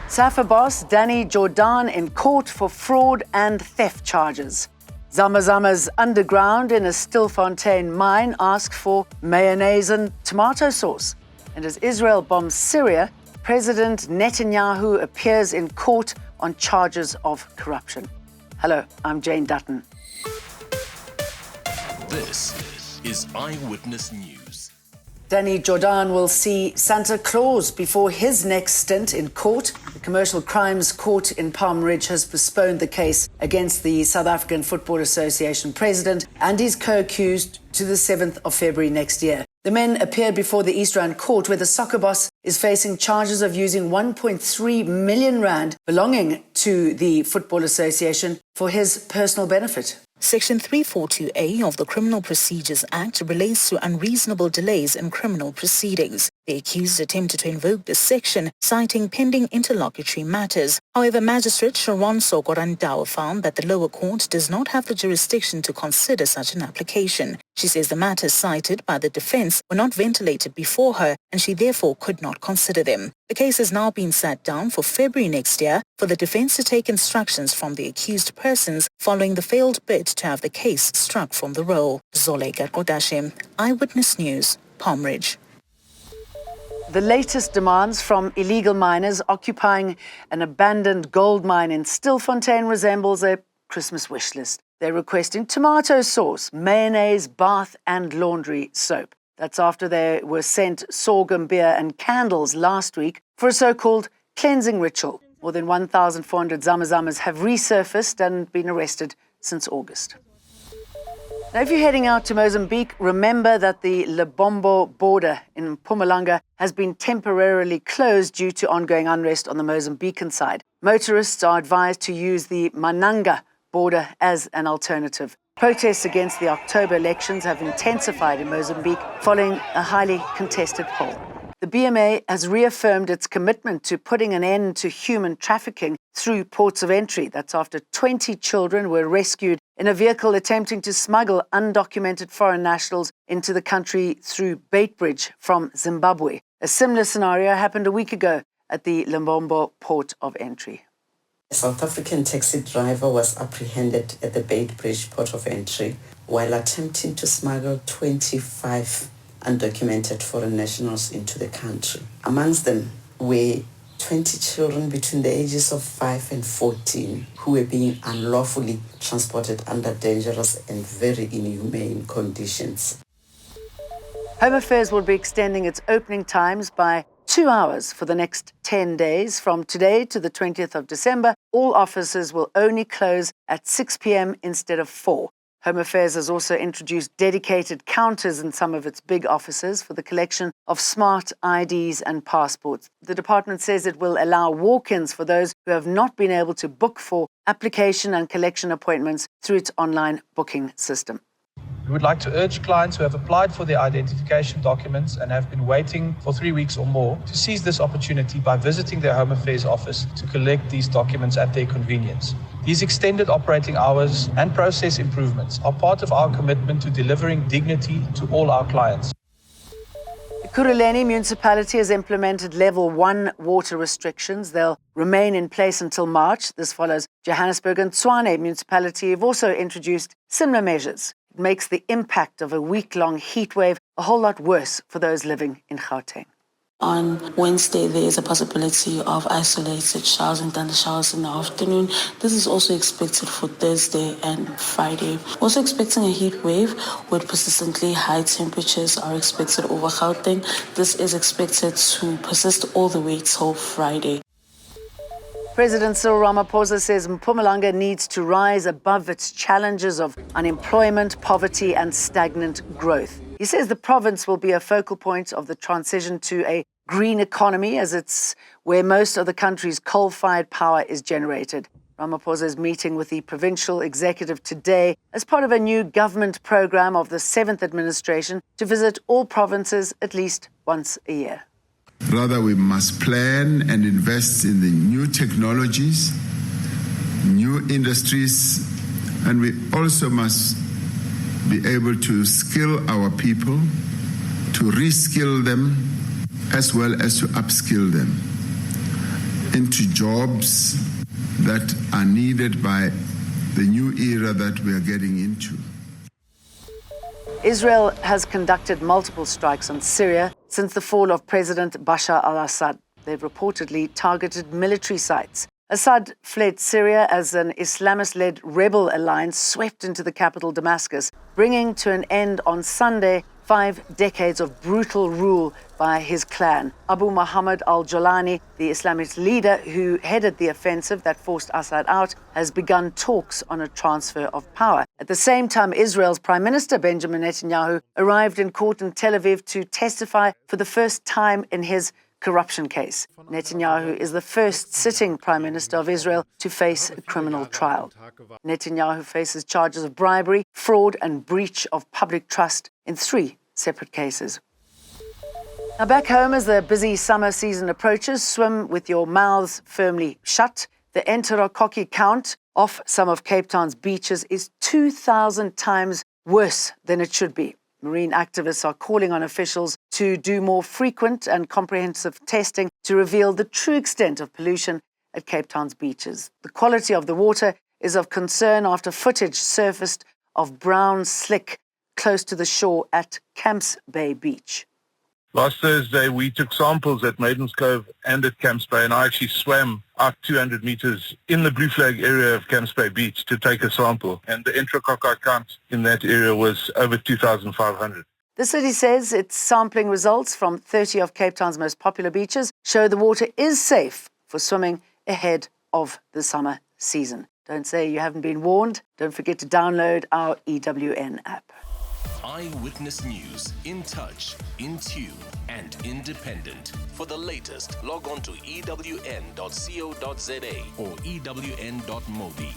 Safa boss Danny Jordaan in court for fraud and theft charges. Zama's underground in a Stilfontein mine asked for mayonnaise and tomato sauce. And as Israel bombs Syria, President Netanyahu appears in court on charges of corruption. Hello, I'm Jane Dutton. This is Eyewitness News. Danny Jordaan will see Santa Claus before his next stint in court. The Commercial Crimes Court in Palm Ridge has postponed the case against the South African Football Association president and his co-accused to the 7th of February next year. The men appeared before the East Rand court, where the soccer boss is facing charges of using 1.3 million rand belonging to the Football Association for his personal benefit. Section 342A of the Criminal Procedures Act relates to unreasonable delays in criminal proceedings. The accused attempted to invoke this section, citing pending interlocutory matters. However, Magistrate Sharon Sokorandao found that the lower court does not have the jurisdiction to consider such an application. She says the matters cited by the defense were not ventilated before her, and she therefore could not consider them. The case has now been sat down for February next year for the defense to take instructions from the accused persons following the failed bid to have the case struck from the roll. Zoleka Kodashim, Eyewitness News, Palm Ridge. The latest demands from illegal miners occupying an abandoned gold mine in Stilfontein resembles a Christmas wish list. They're requesting tomato sauce, mayonnaise, bath and laundry soap. That's after they were sent sorghum beer and candles last week for a so-called cleansing ritual. More than 1,400 Zamas have resurfaced and been arrested since August. Now, if you're heading out to Mozambique, remember that the Lebombo border in Mpumalanga has been temporarily closed due to ongoing unrest on the Mozambican side. Motorists are advised to use the Mananga border as an alternative. Protests against the October elections have intensified in Mozambique following a highly contested poll. The BMA has reaffirmed its commitment to putting an end to human trafficking through ports of entry. That's after 20 children were rescued in a vehicle attempting to smuggle undocumented foreign nationals into the country through Beitbridge from Zimbabwe. A similar scenario happened a week ago at the Lebombo port of entry. A South African taxi driver was apprehended at the Beitbridge port of entry while attempting to smuggle 25 undocumented foreign nationals into the country. Amongst them were 20 children between the ages of 5 and 14 who were being unlawfully transported under dangerous and very inhumane conditions. Home Affairs will be extending its opening times by 2 hours for the next 10 days. From today to the 20th of December, all offices will only close at 6 p.m. instead of 4. Home Affairs has also introduced dedicated counters in some of its big offices for the collection of smart IDs and passports. The department says it will allow walk-ins for those who have not been able to book for application and collection appointments through its online booking system. We would like to urge clients who have applied for their identification documents and have been waiting for 3 weeks or more to seize this opportunity by visiting their Home Affairs office to collect these documents at their convenience. These extended operating hours and process improvements are part of our commitment to delivering dignity to all our clients. The Kuruleni municipality has implemented level 1 water restrictions. They'll remain in place until March. This follows Johannesburg and Tshwane municipality have also introduced similar measures. It makes the impact of a week-long heat wave a whole lot worse for those living in Gauteng. On Wednesday, there is a possibility of isolated showers and thunder showers in the afternoon. This is also expected for Thursday and Friday. Also expecting a heat wave with persistently high temperatures are expected over Gauteng. This is expected to persist all the way till Friday. President Cyril Ramaphosa says Mpumalanga needs to rise above its challenges of unemployment, poverty and stagnant growth. He says the province will be a focal point of the transition to a green economy, as it's where most of the country's coal-fired power is generated. Ramaphosa is meeting with the provincial executive today as part of a new government program of the 7th administration to visit all provinces at least once a year. Rather, we must plan and invest in the new technologies, new industries, and we also must be able to skill our people, to reskill them, as well as to upskill them into jobs that are needed by the new era that we are getting into. Israel has conducted multiple strikes on Syria since the fall of President Bashar al-Assad. They've reportedly targeted military sites. Assad fled Syria as an Islamist-led rebel alliance swept into the capital Damascus, bringing to an end on Sunday 5 decades of brutal rule by his clan. Abu Muhammad al-Jolani, the Islamist leader who headed the offensive that forced Assad out, has begun talks on a transfer of power. At the same time, Israel's Prime Minister Benjamin Netanyahu arrived in court in Tel Aviv to testify for the first time in his corruption case. Netanyahu is the first sitting Prime Minister of Israel to face a criminal trial. Netanyahu faces charges of bribery, fraud and breach of public trust in 3 separate cases. Now back home, as the busy summer season approaches, swim with your mouths firmly shut. The enterococcus count off some of Cape Town's beaches is 2,000 times worse than it should be. Marine activists are calling on officials to do more frequent and comprehensive testing to reveal the true extent of pollution at Cape Town's beaches. The quality of the water is of concern after footage surfaced of brown slick close to the shore at Camps Bay Beach. Last Thursday, we took samples at Maidens Cove and at Camps Bay, and I actually swam out 200 meters in the Blue Flag area of Camps Bay Beach to take a sample, and the enterococcus count in that area was over 2,500. The city says its sampling results from 30 of Cape Town's most popular beaches show the water is safe for swimming ahead of the summer season. Don't say you haven't been warned. Don't forget to download our EWN app. Eyewitness News, in touch, in tune, and independent. For the latest, log on to ewn.co.za or ewn.mobi.